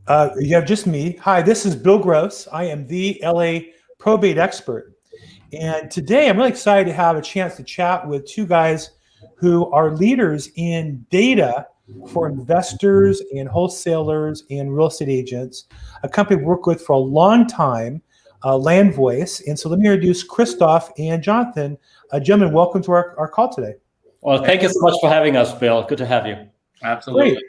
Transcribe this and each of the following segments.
You have just me. Hi, this is Bill Gross. I am the LA probate expert. And today I'm really excited to have a chance to chat with two guys who are leaders in data for investors and wholesalers and real estate agents, a company we worked with for a long time, Landvoice. And so let me introduce Christoph and Jonathan. Gentlemen, welcome to our call today. Well, thank you so much for having us, Bill. Good to have you. Absolutely.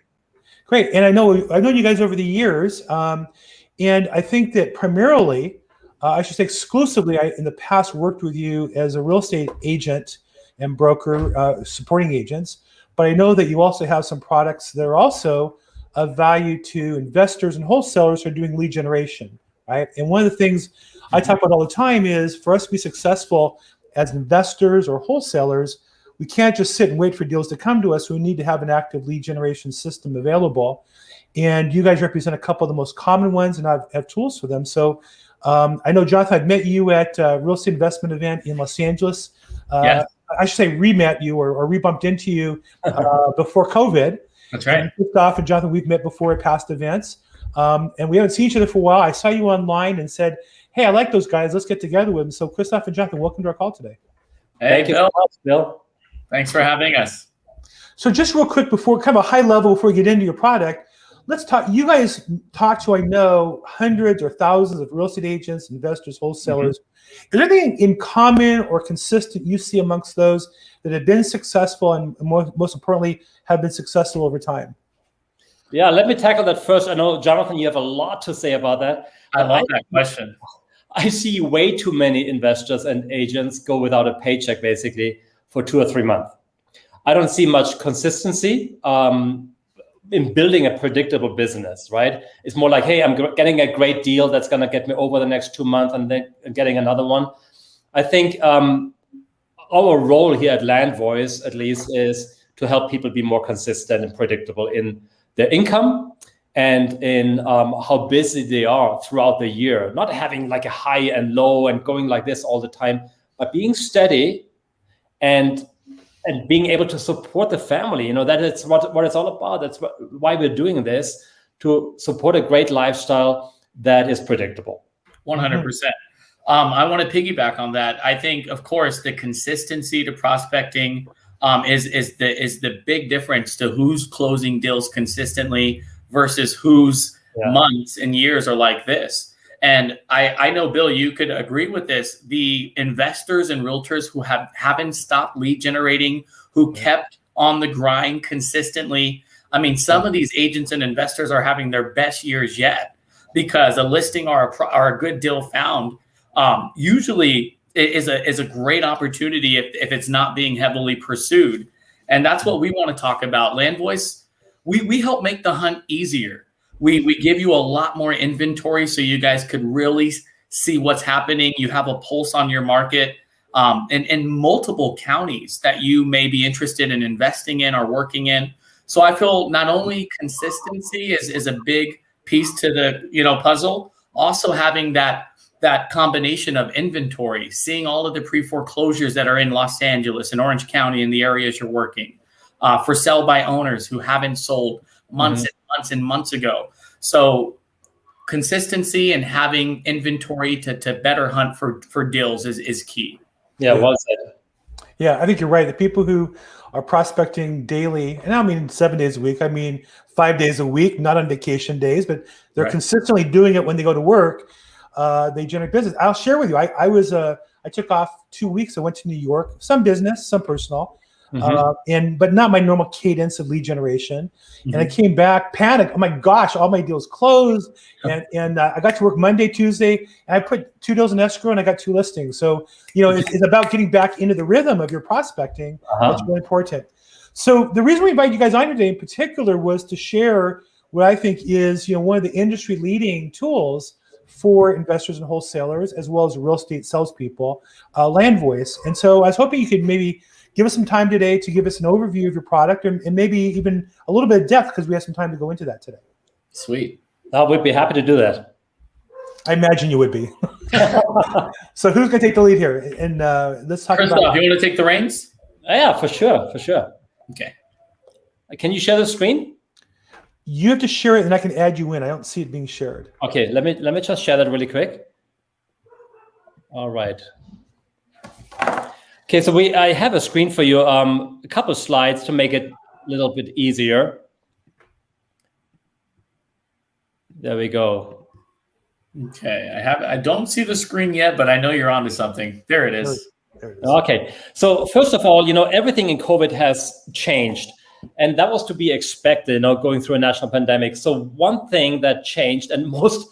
Great. And I know you guys over the years, and I think that primarily, I should say exclusively, I in the past worked with you as a real estate agent and broker, supporting agents. But I know that you also have some products that are also of value to investors and wholesalers who are doing lead generation, right? And one of the things I talk about all the time is for us to be successful as investors or wholesalers, we can't just sit and wait for deals to come to us. We need to have an active lead generation system available. And you guys represent a couple of the most common ones, and I have tools for them. So I know, Jonathan, I've met you at a real estate investment event in Los Angeles. Yes. I should say re-met you or re-bumped into you before COVID. That's right. And Christoph and Jonathan, we've met before at past events. And we haven't seen each other for a while. I saw you online and said, hey, I like those guys. Let's get together with them. So Christoph and Jonathan, welcome to our call today. Hey, Thank you so much, Bill. Thanks for having us. So just real quick before, kind of a high level before we get into your product, let's talk. You guys talk to, I know, hundreds or thousands of real estate agents, investors, wholesalers. Is there anything in common or consistent you see amongst those that have been successful and most importantly, have been successful over time? Yeah, let me tackle that first. I know, Jonathan, you have a lot to say about that. I love that question. I see way too many investors and agents go without a paycheck, basically, for 2 or 3 months. I don't see much consistency in building a predictable business, right? It's more like, hey, I'm getting a great deal that's going to get me over the next 2 months and then getting another one. I think our role here at Landvoice, at least, is to help people be more consistent and predictable in their income and in how busy they are throughout the year. Not having like a high and low and going like this all the time, but being steady and being able to support the family. You know, that is what it's all about. That's why we're doing this, to support a great lifestyle that is predictable. 100%. I want to piggyback on that. I think, of course, the consistency to prospecting is the big difference to who's closing deals consistently versus whose months and years are like this. And I know, Bill, you could agree with this. The investors and realtors who haven't stopped lead generating, who kept on the grind consistently. I mean, some of these agents and investors are having their best years yet because a listing or a good deal found usually is a great opportunity if it's not being heavily pursued. And that's what we want to talk about. Landvoice, we help make the hunt easier. We give you a lot more inventory so you guys could really see what's happening. You have a pulse on your market in multiple counties that you may be interested in investing in or working in. So I feel not only consistency is a big piece to the puzzle, also having that combination of inventory, seeing all of the pre-foreclosures that are in Los Angeles and Orange County in the areas you're working, for sell by owners who haven't sold months and months ago. So consistency and having inventory to better hunt for deals is key. Yeah, well said. Yeah, I think you're right. The people who are prospecting daily, and I don't mean 7 days a week, I mean 5 days a week, not on vacation days, but they're consistently doing it when they go to work. They generate business. I'll share with you. I took off 2 weeks. I went to New York, some business, some personal. But not my normal cadence of lead generation. And I came back, panicked. Oh my gosh, all my deals closed. And I got to work Monday, Tuesday, and I put 2 deals in escrow and I got 2 listings. So, it's about getting back into the rhythm of your prospecting. That's really important. So the reason we invited you guys on today in particular was to share what I think is, one of the industry leading tools for investors and wholesalers, as well as real estate salespeople, Landvoice. And so I was hoping you could maybe give us some time today to give us an overview of your product and maybe even a little bit of depth because we have some time to go into that today. Sweet. We'd be happy to do that. I imagine you would be. So who's going to take the lead here? And let's talk Christoph, about. you want to take the reins? Yeah, for sure. Okay. Can you share the screen? You have to share it, and I can add you in. I don't see it being shared. Okay, let me just share that really quick. All right. Okay, so I have a screen for you, a couple of slides to make it a little bit easier. There we go. Okay, I don't see the screen yet, but I know you're onto something. There it is. There it is. Okay, so first of all, everything in COVID has changed, and that was to be expected, going through a national pandemic. So one thing that changed, and most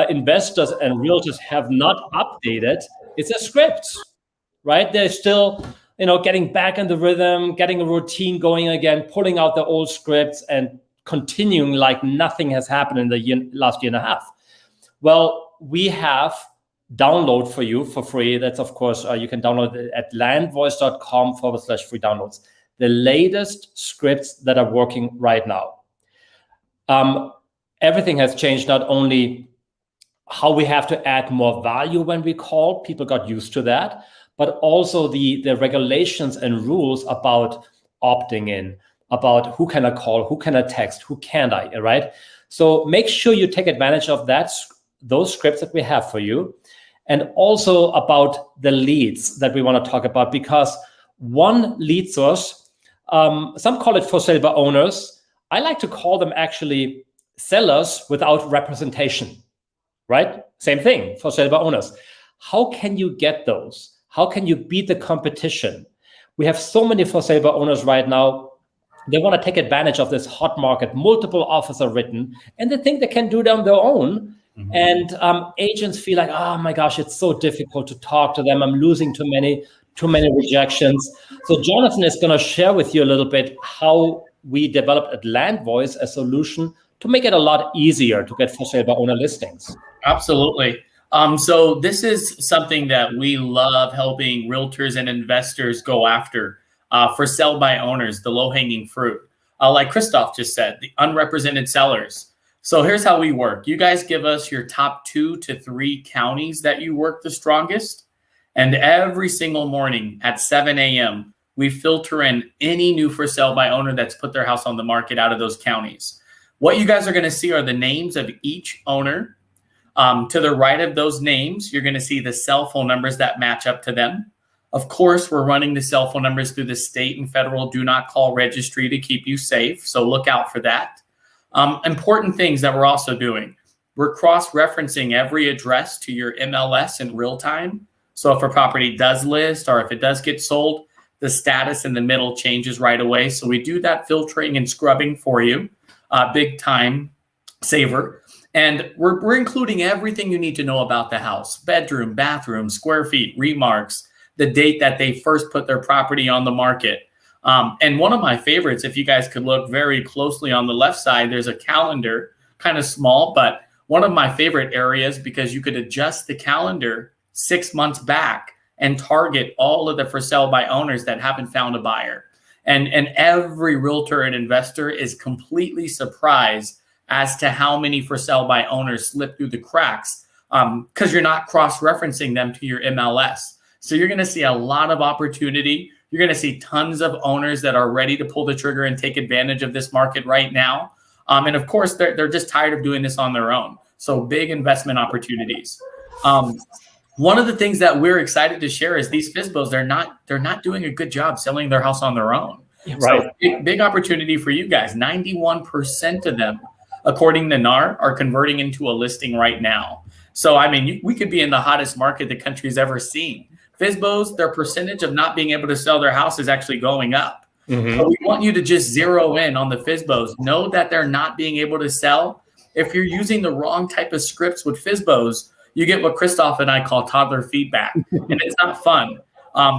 investors and realtors have not updated, is their scripts, right? They're still, getting back in the rhythm, getting a routine going again, pulling out the old scripts and continuing like nothing has happened in the last year and a half. Well, we have download for you for free. That's, of course, you can download it at landvoice.com/free downloads. The latest scripts that are working right now. Everything has changed, not only how we have to add more value when we call, people got used to that, but also the regulations and rules about opting in, about who can I call, who can I text, who can't I, right? So make sure you take advantage of those scripts that we have for you, and also about the leads that we want to talk about, because one lead source, some call it for sale by owners. I like to call them actually sellers without representation, right? Same thing for sale by owners. How can you get those? How can you beat the competition? We have so many for sale by owners right now. They want to take advantage of this hot market. Multiple offers are written, and they think they can do it on their own. Mm-hmm. And agents feel like, oh my gosh, it's so difficult to talk to them. I'm losing too many rejections. So Jonathan is going to share with you a little bit how we developed at Landvoice a solution to make it a lot easier to get for sale by owner listings. Absolutely. So this is something that we love helping realtors and investors go after. For sell by owners, the low-hanging fruit. Like Christoph just said, the unrepresented sellers. So here's how we work. You guys give us your top 2 to 3 counties that you work the strongest. And every single morning at 7 a.m., we filter in any new for sale by owner that's put their house on the market out of those counties. What you guys are going to see are the names of each owner. To the right of those names, you're going to see the cell phone numbers that match up to them. Of course, we're running the cell phone numbers through the state and federal do not call registry to keep you safe. So look out for that. Important things that we're also doing. We're cross-referencing every address to your MLS in real time. So if a property does list or if it does get sold, the status in the middle changes right away. So we do that filtering and scrubbing for you. Big time saver. And we're including everything you need to know about the house. Bedroom, bathroom, square feet, remarks, the date that they first put their property on the market. And one of my favorites, if you guys could look very closely on the left side, there's a calendar, kind of small, but one of my favorite areas because you could adjust the calendar 6 months back and target all of the for sale by owners that haven't found a buyer. And every realtor and investor is completely surprised as to how many for sale by owners slip through the cracks because you're not cross-referencing them to your MLS. So you're going to see a lot of opportunity. You're going to see tons of owners that are ready to pull the trigger and take advantage of this market right now. And of course, they're just tired of doing this on their own. So big investment opportunities. One of the things that we're excited to share is these FSBOs, they're not doing a good job selling their house on their own. Right. So big opportunity for you guys. 91% of them, according to NAR, are converting into a listing right now. So, I mean, we could be in the hottest market the country's ever seen. FSBOs, their percentage of not being able to sell their house is actually going up. Mm-hmm. So we want you to just zero in on the FSBOs. Know that they're not being able to sell. If you're using the wrong type of scripts with FSBOs, you get what Christoph and I call toddler feedback. And it's not fun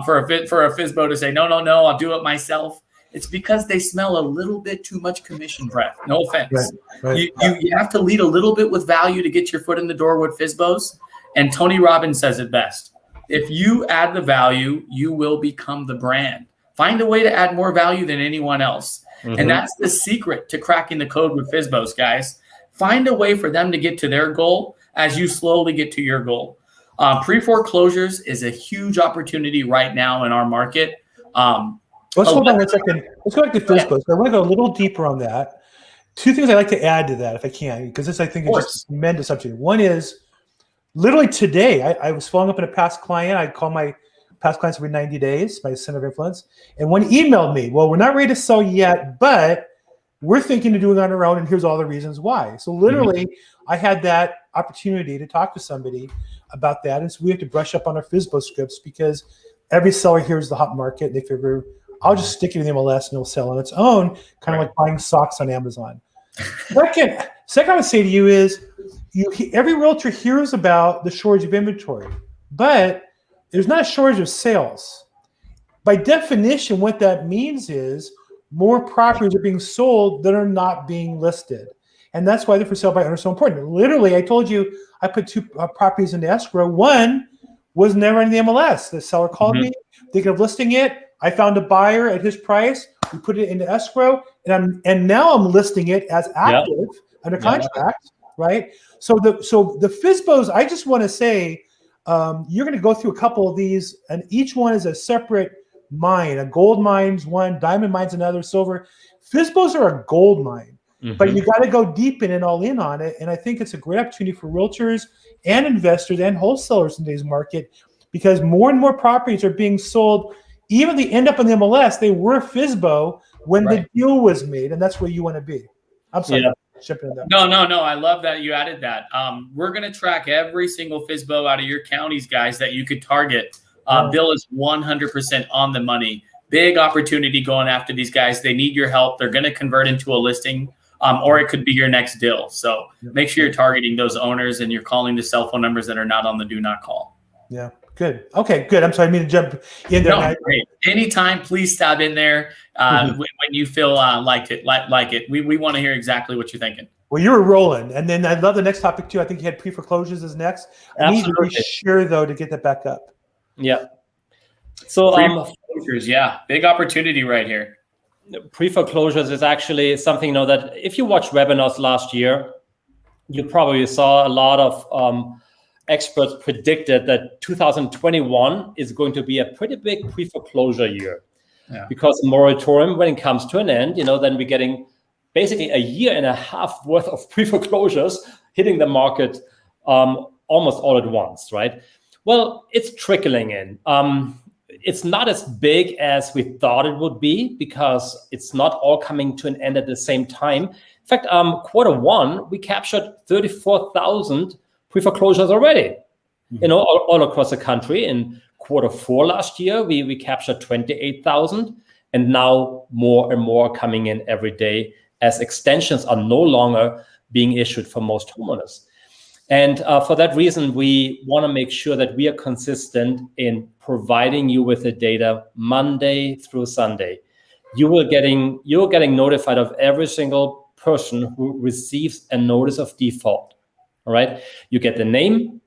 for a FSBO to say, no, I'll do it myself. It's because they smell a little bit too much commission breath. No offense. Right. You have to lead a little bit with value to get your foot in the door with FSBOs. And Tony Robbins says it best. If you add the value, you will become the brand. Find a way to add more value than anyone else. Mm-hmm. And that's the secret to cracking the code with FSBOs, guys. Find a way for them to get to their goal as you slowly get to your goal. Pre-foreclosures is a huge opportunity right now in our market. Let's hold on 1 second. Let's go back to FSBOs. I want to go a little deeper on that. Two things I'd like to add to that, if I can, because this, I think, is just a tremendous subject. One is, literally today, I was following up on a past client. I call my past clients every 90 days, my center of influence. And one emailed me, well, we're not ready to sell yet, but we're thinking of doing it on our own, and here's all the reasons why. So literally, I had that opportunity to talk to somebody about that. And so we have to brush up on our FSBO scripts, because every seller hears the hot market. They figure, I'll just stick it in the MLS and it'll sell on its own, kind of like buying socks on Amazon. Second, I would say to you is, every realtor hears about the shortage of inventory, but there's not a shortage of sales. By definition, what that means is more properties are being sold that are not being listed. And that's why the for sale by owner is so important. Literally, I told you I put 2 properties into escrow. One was never in the MLS. The seller called me, thinking of listing it. I found a buyer at his price. We put it into escrow, and now I'm listing it as active under contract, right? So the FSBOs, I just want to say, you're going to go through a couple of these, and each one is a separate mine. A gold mine's one, diamond mine's another, silver. FSBOs are a gold mine, but you got to go deep in and all in on it. And I think it's a great opportunity for realtors and investors and wholesalers in today's market, because more and more properties are being sold. Even they end up in the MLS, they were FSBO when the deal was made, and that's where you want to be. I'm sorry. No. I love that you added that. We're going to track every single FSBO out of your counties, guys, that you could target. Bill is 100% on the money. Big opportunity going after these guys. They need your help. They're going to convert into a listing, or it could be your next deal. So make sure you're targeting those owners and you're calling the cell phone numbers that are not on the do not call. Yeah. Good. Okay, good. I'm sorry, I mean to jump in there. No, great. Anytime, please stop in there when you feel like it. We want to hear exactly what you're thinking. Well, you were rolling. And then I love the next topic too. I think you had pre-foreclosures as next. I need to be sure, though, to get that back up. Yeah. So pre-foreclosures, big opportunity right here. Pre-foreclosures is actually something, that if you watched webinars last year, you probably saw a lot of experts predicted that 2021 is going to be a pretty big pre-foreclosure year, because the moratorium, when it comes to an end, then we're getting basically a year and a half worth of pre-foreclosures hitting the market almost all at once, right? Well, it's trickling in. It's not as big as we thought it would be, because it's not all coming to an end at the same time. In fact, Q1, we captured 34,000 pre-foreclosures already, all across the country. In Q4 last year, we captured 28,000, and now more and more coming in every day, as extensions are no longer being issued for most homeowners. And for that reason, we want to make sure that we are consistent in providing you with the data Monday through Sunday. You're getting notified of every single person who receives a notice of default. All right, you get the name,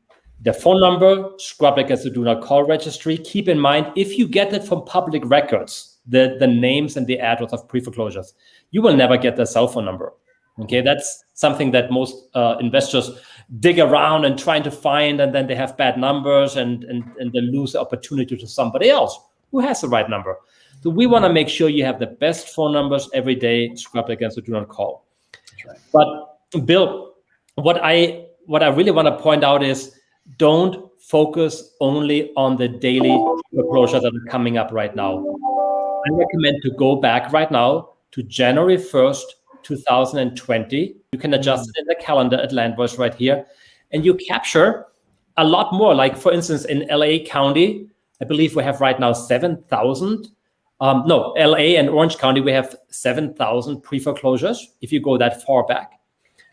the phone number, scrub against the do not call registry. Keep in mind, if you get it from public records, the names and the address of pre-foreclosures, you will never get the cell phone number. Okay, that's something that most investors dig around and trying to find, and then they have bad numbers and they lose the opportunity to somebody else who has the right number. So we want to make sure you have the best phone numbers every day, scrubbed against the do not call. That's right. But Bill, what I really want to point out is, don't focus only on the daily foreclosures that are coming up right now. I recommend to go back right now to January 1st, 2020. You can adjust it in the calendar at Landvoice right here, and you capture a lot more. Like, for instance, in LA County, I believe we have right now 7,000. LA and Orange County, we have 7,000 pre-foreclosures if you go that far back.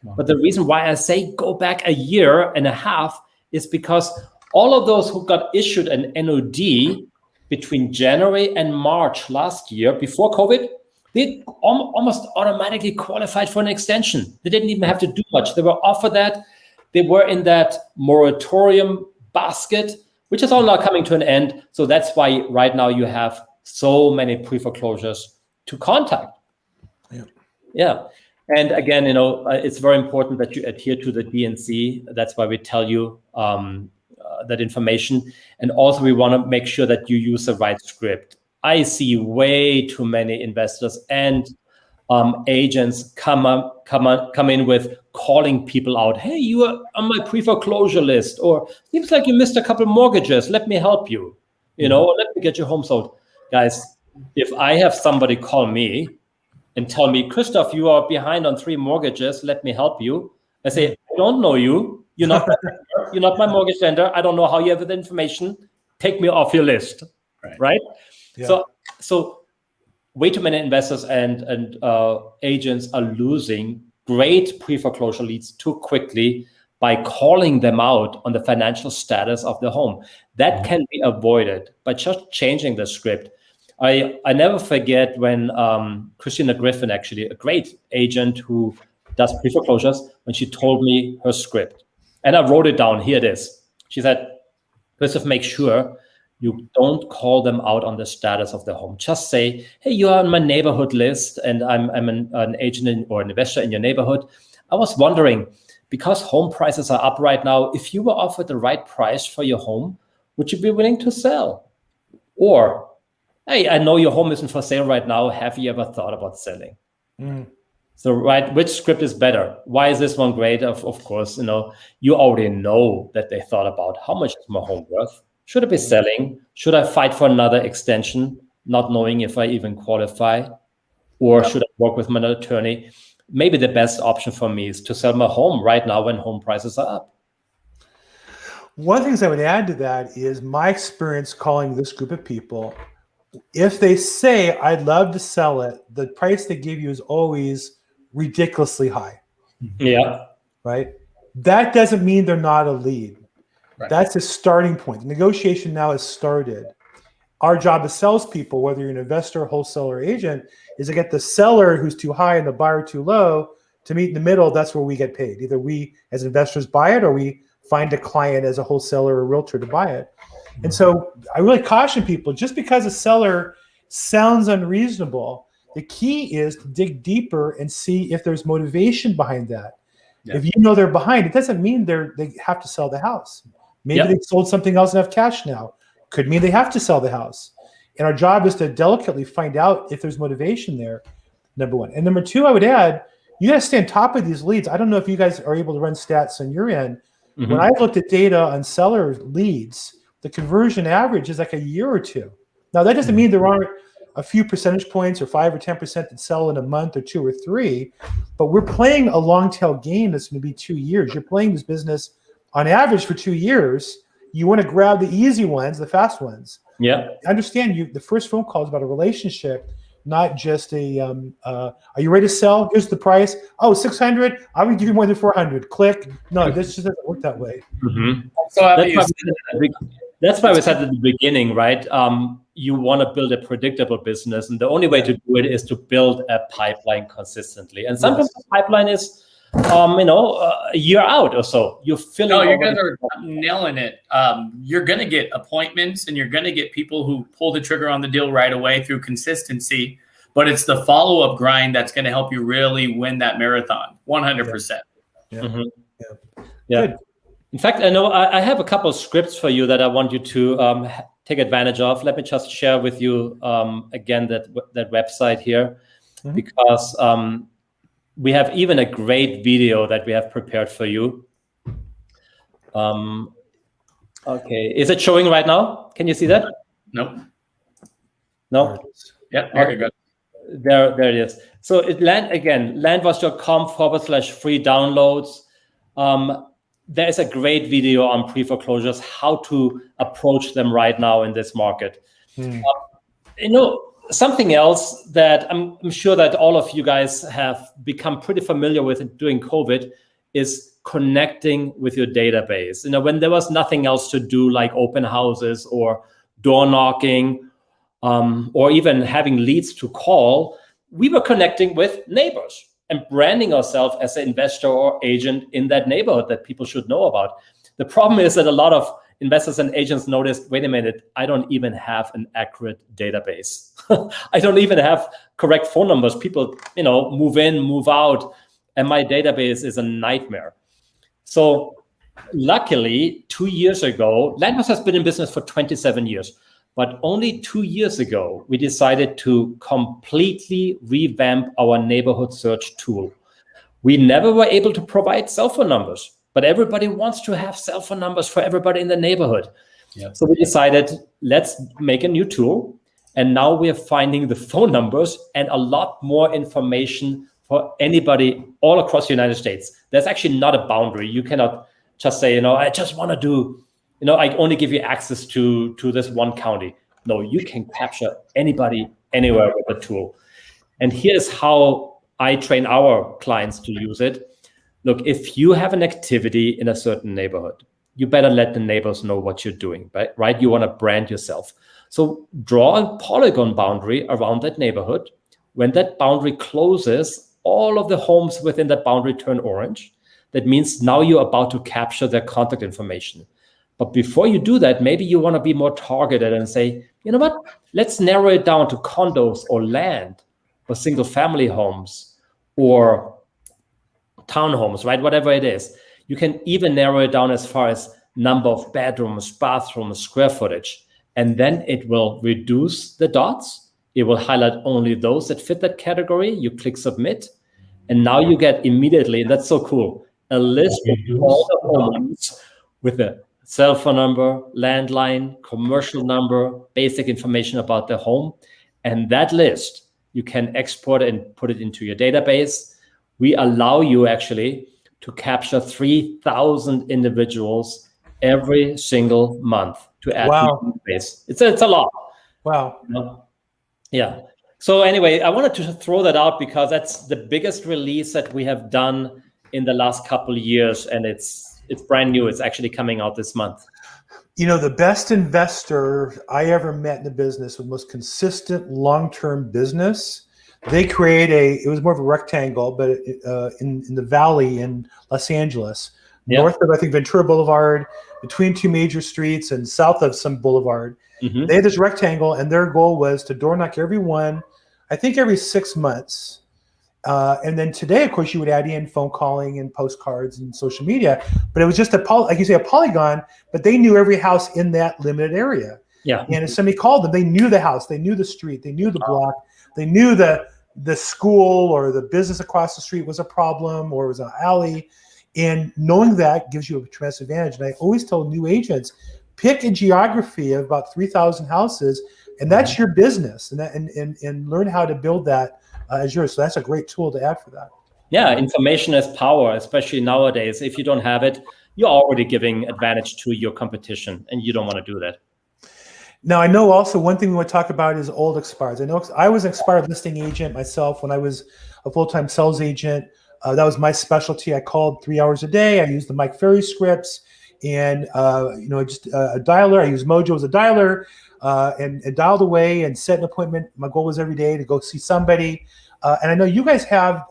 Wow. But the reason why I say go back a year and a half is because all of those who got issued an NOD between January and March last year, before COVID, they almost automatically qualified for an extension. They didn't even have to do much. They were offered that. They were in that moratorium basket, which is all now coming to an end. So that's why right now you have so many pre-foreclosures to contact. Yeah. And again, it's very important that you adhere to the DNC. That's why we tell you that information. And also we want to make sure that you use the right script. I see way too many investors and agents come in with calling people out. Hey, you are on my pre-foreclosure list, or seems like you missed a couple mortgages. Let me help you. Let me get your home sold. Guys, if I have somebody call me and tell me, Christoph, you are behind on 3 mortgages, let me help you. I say, I don't know you. You're not my mortgage lender. I don't know how you have the information. Take me off your list, right? Yeah. So way too many investors and agents are losing great pre-foreclosure leads too quickly by calling them out on the financial status of the home. That can be avoided by just changing the script. I never forget when Christina Griffin, actually a great agent who does pre-foreclosures, when she told me her script. And I wrote it down. Here it is. She said, Christoph, make sure you don't call them out on the status of the home. Just say, hey, you are on my neighborhood list and I'm an agent or an investor in your neighborhood. I was wondering, because home prices are up right now, if you were offered the right price for your home, would you be willing to sell? Or, hey, I know your home isn't for sale right now. Have you ever thought about selling? So, which script is better? Why is this one great? Of course, you already know that they thought about how much is my home worth? Should I be selling? Should I fight for another extension, not knowing if I even qualify? Or should I work with my attorney? Maybe the best option for me is to sell my home right now when home prices are up. One of the things I would add to that is my experience calling this group of people. If they say, I'd love to sell it, the price they give you is always ridiculously high. Yeah. Right? That doesn't mean they're not a lead. Right. That's a starting point. The negotiation now has started. Our job as salespeople, whether you're an investor, wholesaler, or agent, is to get the seller who's too high and the buyer too low to meet in the middle. That's where we get paid. Either we as investors buy it or we find a client as a wholesaler or realtor to buy it. And so I really caution people, just because a seller sounds unreasonable, the key is to dig deeper and see if there's motivation behind that. Yeah. If you know they're behind, it doesn't mean they have to sell the house. Maybe they sold something else and have cash now. Could mean they have to sell the house. And our job is to delicately find out if there's motivation there, number one. And number two, I would add, you got to stay on top of these leads. I don't know if you guys are able to run stats on your end. Mm-hmm. When I've looked at data on seller leads, the conversion average is like a year or two. Now, that doesn't mean there aren't a few percentage points or 5 or 10% that sell in a month or 2 or 3, but we're playing a long tail game that's going to be 2 years. You're playing this business on average for 2 years. You want to grab the easy ones, the fast ones. Yeah. Understand the first phone call is about a relationship, not just are you ready to sell? Here's the price. Oh, 600. I would give you more than 400. Click. No, this just doesn't work that way. Mm-hmm. So that's why we said at the beginning, right? You want to build a predictable business, and the only way to do it is to build a pipeline consistently. And sometimes the pipeline is, a year out or so. You're filling. No, you guys are nailing it. You're going to get appointments, and you're going to get people who pull the trigger on the deal right away through consistency. But it's the follow-up grind that's going to help you really win that marathon. 100%. Yeah. Mm-hmm. Yeah. Good. In fact, I know I have a couple of scripts for you that I want you to take advantage of. Let me just share with you again that website here, because we have even a great video that we have prepared for you. Okay, is it showing right now? Can you see that? Nope. No. Yeah. Very good. There it is. So landvoice.com/free downloads. There is a great video on pre-foreclosures, how to approach them right now in this market. Something else that I'm sure that all of you guys have become pretty familiar with during COVID is connecting with your database. When there was nothing else to do, like open houses or door knocking, or even having leads to call, we were connecting with neighbors and branding ourselves as an investor or agent in that neighborhood that people should know about. The problem is that a lot of investors and agents noticed, wait a minute, I don't even have an accurate database. I don't even have correct phone numbers. People, move in, move out, and my database is a nightmare. So luckily, 2 years ago, Landvoice has been in business for 27 years. But only 2 years ago, we decided to completely revamp our neighborhood search tool. We never were able to provide cell phone numbers, but everybody wants to have cell phone numbers for everybody in the neighborhood. Yep. So we decided, let's make a new tool. And now we are finding the phone numbers and a lot more information for anybody all across the United States. There's actually not a boundary. You cannot just say, I just want to do, I only give you access to this one county. No, you can capture anybody anywhere with the tool. And here's how I train our clients to use it. Look, if you have an activity in a certain neighborhood, you better let the neighbors know what you're doing, right? You want to brand yourself. So draw a polygon boundary around that neighborhood. When that boundary closes, all of the homes within that boundary turn orange. That means now you're about to capture their contact information. But before you do that, maybe you want to be more targeted and say, you know what? Let's narrow it down to condos or land or single family homes or townhomes, right? Whatever it is. You can even narrow it down as far as number of bedrooms, bathrooms, square footage. And then it will reduce the dots. It will highlight only those that fit that category. You click submit. And now you get immediately, that's so cool, a list of all the homes with a cell phone number, landline, commercial number, basic information about the home. And that list, you can export and put it into your database. We allow you actually to capture 3,000 individuals every single month to add to the database. It's a lot. Wow. Yeah. So anyway, I wanted to throw that out because that's the biggest release that we have done in the last couple of years, and it's brand new. It's actually coming out this month. The best investor I ever met in the business with most consistent long-term business, they create it was more of a rectangle, but in the valley in Los Angeles, north of, I think, Ventura Boulevard, between two major streets and south of some boulevard. Mm-hmm. They had this rectangle, and their goal was to door knock everyone, I think every 6 months. And then today, of course, you would add in phone calling and postcards and social media. But it was just like you say, a polygon, but they knew every house in that limited area. Yeah. And if somebody called them, they knew the house, they knew the street, they knew the block, they knew the school or the business across the street was a problem or was an alley. And knowing that gives you a tremendous advantage. And I always tell new agents, pick a geography of about 3,000 houses, and that's your business, and learn how to build that as yours. So that's a great tool to add for that. Yeah, information is power, especially nowadays. If you don't have it, you're already giving advantage to your competition, and you don't want to do that. Now, I know also one thing we want to talk about is old expireds. I know I was an expired listing agent myself when I was a full-time sales agent. That was my specialty. I called 3 hours a day. I used the Mike Ferry scripts and, just a dialer. I used Mojo as a dialer and dialed away and set an appointment. My goal was every day to go see somebody. And I know you guys have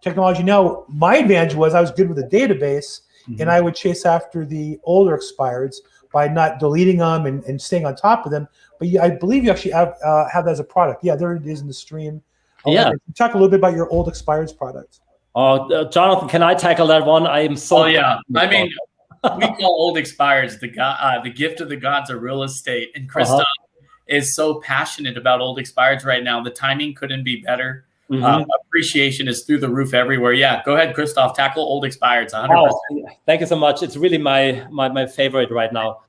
technology now. My advantage was I was good with a database, and I would chase after the older expireds by not deleting them and staying on top of them. But I believe you actually have that as a product. Yeah, there it is in the stream. Talk a little bit about your old expireds product. Jonathan, can I tackle that one? I am so. Oh yeah, I mean, we call old expireds the gift of the gods of real estate, and Christoph is so passionate about old expireds right now. The timing couldn't be better. Appreciation is through the roof everywhere. Yeah, go ahead, Christoph. Tackle old expireds. 100%. Oh, thank you so much. It's really my favorite right now.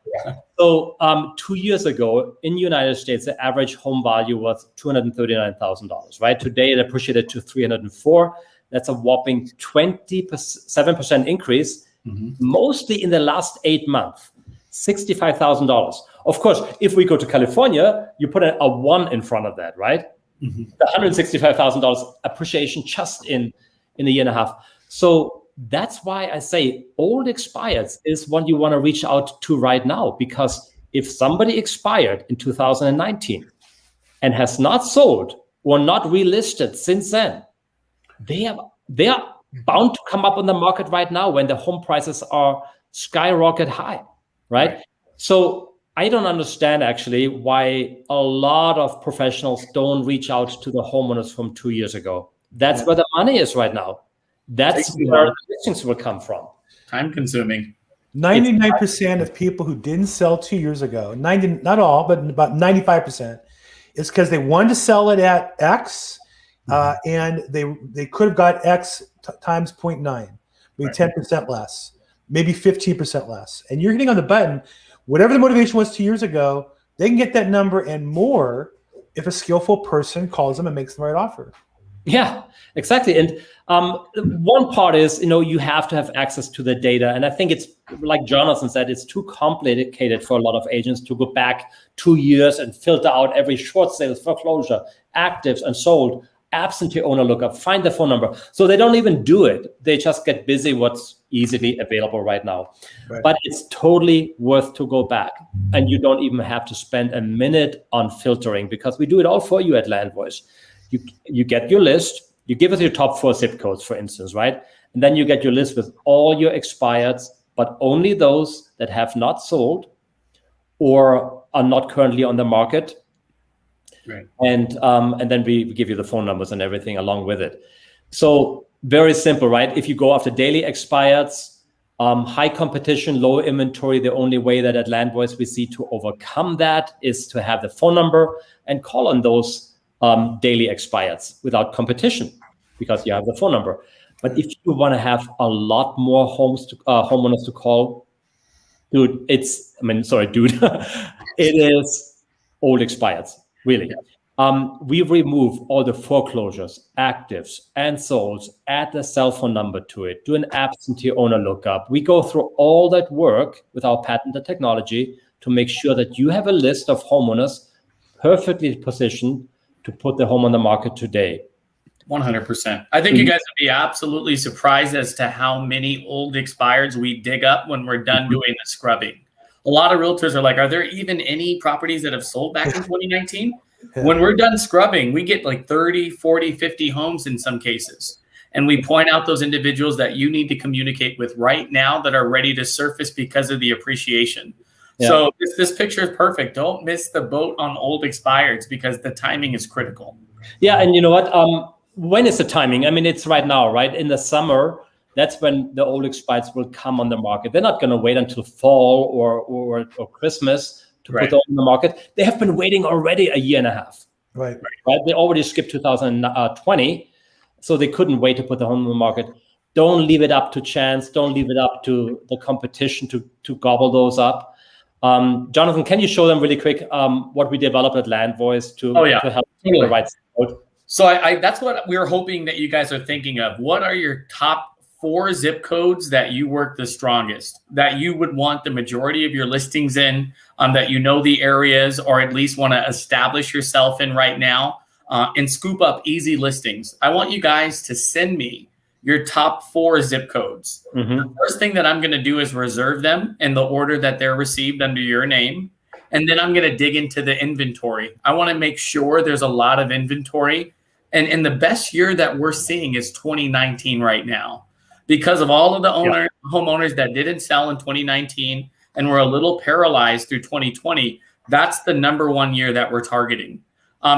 So 2 years ago in the United States, the average home value was $239,000. Right today, it appreciated to $304,000. That's a whopping 27% increase, mostly in the last 8 months, $65,000. Of course, if we go to California, you put a 1 in front of that, right? The $165,000 appreciation just in a year and a half. So that's why I say old expireds is what you want to reach out to right now, because if somebody expired in 2019 and has not sold or not relisted since then, they are bound to come up on the market right now when the home prices are skyrocket high, right? So I don't understand actually why a lot of professionals don't reach out to the homeowners from 2 years ago. That's where the money is right now. That's where the listings will come from. Time consuming. 99% of people who didn't sell 2 years ago, 90, not all, but about 95%, is because they wanted to sell it at X, and they could have got X times 0.9, maybe 10% less, maybe 15% less. And you're hitting on the button. Whatever the motivation was 2 years ago, they can get that number and more if a skillful person calls them and makes the right offer. Yeah, exactly. And one part is, you have to have access to the data. And I think it's like Jonathan said, it's too complicated for a lot of agents to go back 2 years and filter out every short sales, foreclosure, actives and sold, absentee owner lookup, find the phone number. So they don't even do it. They just get busy what's easily available right now. Right. But it's totally worth to go back. And you don't even have to spend a minute on filtering, because we do it all for you at Landvoice. You get your list, you give us your top 4 zip codes, for instance, right? And then you get your list with all your expireds, but only those that have not sold or are not currently on the market. Right. And then we give you the phone numbers and everything along with it. So very simple, right? If you go after daily expireds, high competition, low inventory, the only way that at Landvoice we see to overcome that is to have the phone number and call on those daily expireds without competition, because you have the phone number. But if you want to have a lot more homeowners to call, it is old expireds, really. We remove all the foreclosures, actives, and solds, add the cell phone number to it, do an absentee owner lookup. We go through all that work with our patented technology to make sure that you have a list of homeowners perfectly positioned to put the home on the market today. 100%. I think you guys would be absolutely surprised as to how many old expireds we dig up when we're done doing the scrubbing. A lot of realtors are like, are there even any properties that have sold back in 2019? When we're done scrubbing, we get like 30, 40, 50 homes in some cases. And we point out those individuals that you need to communicate with right now that are ready to surface because of the appreciation. Yeah. So this picture is perfect. Don't miss the boat on old expireds, because the timing is critical. Yeah, and you know what? When is the timing? I mean, it's right now, right? In the summer, that's when the old expireds will come on the market. They're not going to wait until fall or Christmas to put them on the market. They have been waiting already a year and a half. Right? They already skipped 2020, so they couldn't wait to put the home on the market. Don't leave it up to chance. Don't leave it up to the competition to gobble those up. Jonathan, can you show them really quick what we developed at Landvoice to help the right code? So that's what we're hoping that you guys are thinking of. What are your top 4 zip codes that you work the strongest, that you would want the majority of your listings in, that you know the areas, or at least want to establish yourself in right now, and scoop up easy listings? I want you guys to send me your top 4 zip codes. The first thing that I'm going to do is reserve them in the order that they're received under your name. And then I'm going to dig into the inventory. I want to make sure there's a lot of inventory. And the best year that we're seeing is 2019 right now, because of all of the homeowners that didn't sell in 2019 and were a little paralyzed through 2020. That's the #1 year that we're targeting.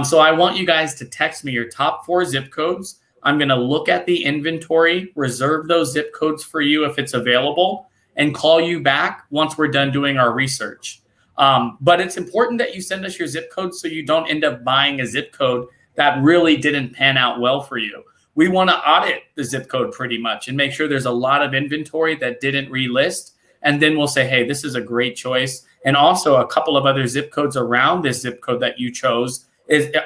So I want you guys to text me your top 4 zip codes. I'm going to look at the inventory, reserve those zip codes for you if it's available, and call you back once we're done doing our research. But it's important that you send us your zip code so you don't end up buying a zip code that really didn't pan out well for you. We want to audit the zip code pretty much and make sure there's a lot of inventory that didn't relist. And then we'll say, hey, this is a great choice. And also a couple of other zip codes around this zip code that you chose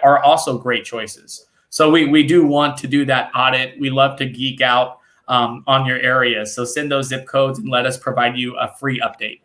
are also great choices. So we do want to do that audit. We love to geek out on your area. So send those zip codes and let us provide you a free update.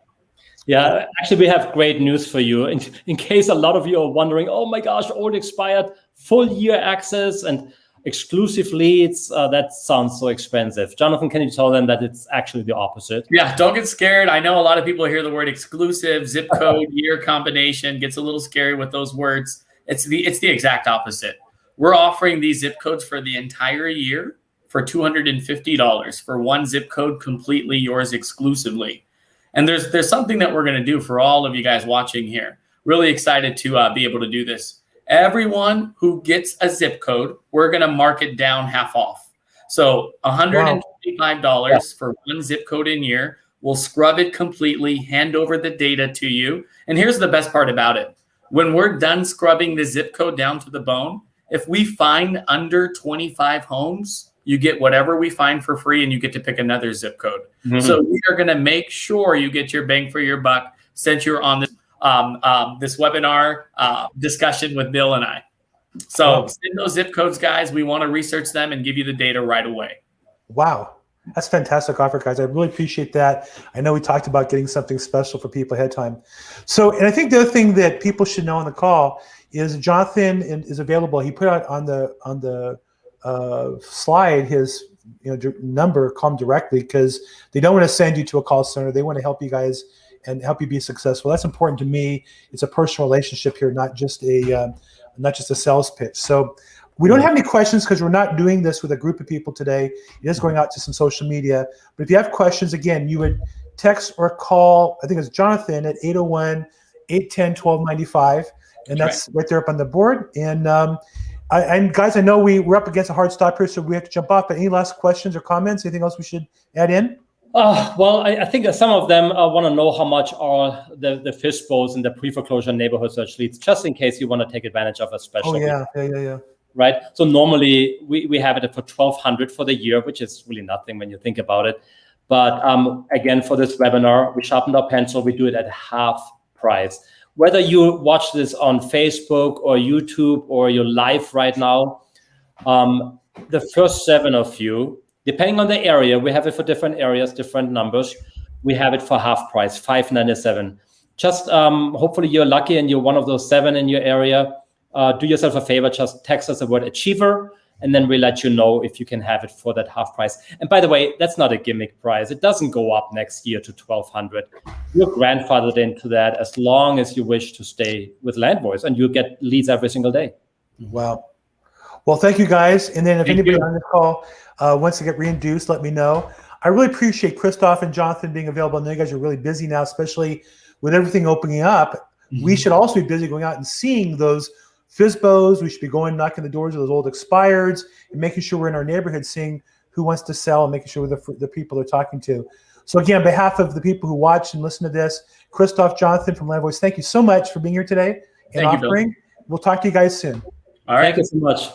Yeah, actually, we have great news for you. In case a lot of you are wondering, oh my gosh, old expired, full year access and exclusive leads, that sounds so expensive. Jonathan, can you tell them that it's actually the opposite? Yeah, don't get scared. I know a lot of people hear the word exclusive, zip code, year combination, gets a little scary with those words. It's the exact opposite. We're offering these zip codes for the entire year for $250 for one zip code, completely yours exclusively. And there's something that we're going to do for all of you guys watching here. Really excited to be able to do this. Everyone who gets a zip code, we're going to mark it down half off. So $125 for one zip code in year. We'll scrub it completely, hand over the data to you. And here's the best part about it. When we're done scrubbing the zip code down to the bone, if we find under 25 homes, you get whatever we find for free and you get to pick another zip code. Mm-hmm. So we are going to make sure you get your bang for your buck since you're on this, this webinar discussion with Bill and I. So send those zip codes, guys. We want to research them and give you the data right away. Wow. That's a fantastic offer, guys. I really appreciate that. I know we talked about getting something special for people ahead of time. So, and I think the other thing that people should know on the call is Jonathan is available. He put out on the slide his number. Call him directly because they don't want to send you to a call center. They want to help you guys and help you be successful. That's important to me. It's a personal relationship here, not just a sales pitch. So. We don't have any questions because we're not doing this with a group of people today. It is going out to some social media. But if you have questions, again, you would text or call, I think it's Jonathan at 801-810-1295. And that's right there up on the board. And guys, I know we're up against a hard stop here, so we have to jump off. But any last questions or comments? Anything else we should add in? Well, I think some of them want to know how much are the FISBOs and the pre-foreclosure neighborhood search leads, just in case you want to take advantage of a special. Oh, yeah. Right. So normally we have it for $1,200 for the year, which is really nothing when you think about it. But again, for this webinar, we sharpened our pencil. We do it at half price. Whether you watch this on Facebook or YouTube or you're live right now, the first 7 of you, depending on the area, we have it for different areas, different numbers. We have it for half price, $597. Just hopefully you're lucky and you're one of those 7 in your area. Do yourself a favor, just text us the word achiever, and then we'll let you know if you can have it for that half price. And by the way, that's not a gimmick price. It doesn't go up next year to $1,200. You're grandfathered into that as long as you wish to stay with Landvoice, and you get leads every single day. Wow. Well, thank you, guys. And then if anybody on the call wants to get reintroduced, let me know. I really appreciate Christoph and Jonathan being available. I know you guys are really busy now, especially with everything opening up. Mm-hmm. We should also be busy going out and seeing those FISBOs. We should be going knocking the doors of those old expireds and making sure we're in our neighborhood seeing who wants to sell and making sure we're the people they're talking to. So again, on behalf of the people who watch and listen to this, Christoph, Jonathan from Landvoice, thank you so much for being here today and offering. We'll talk to you guys soon. All right. Thank you so much.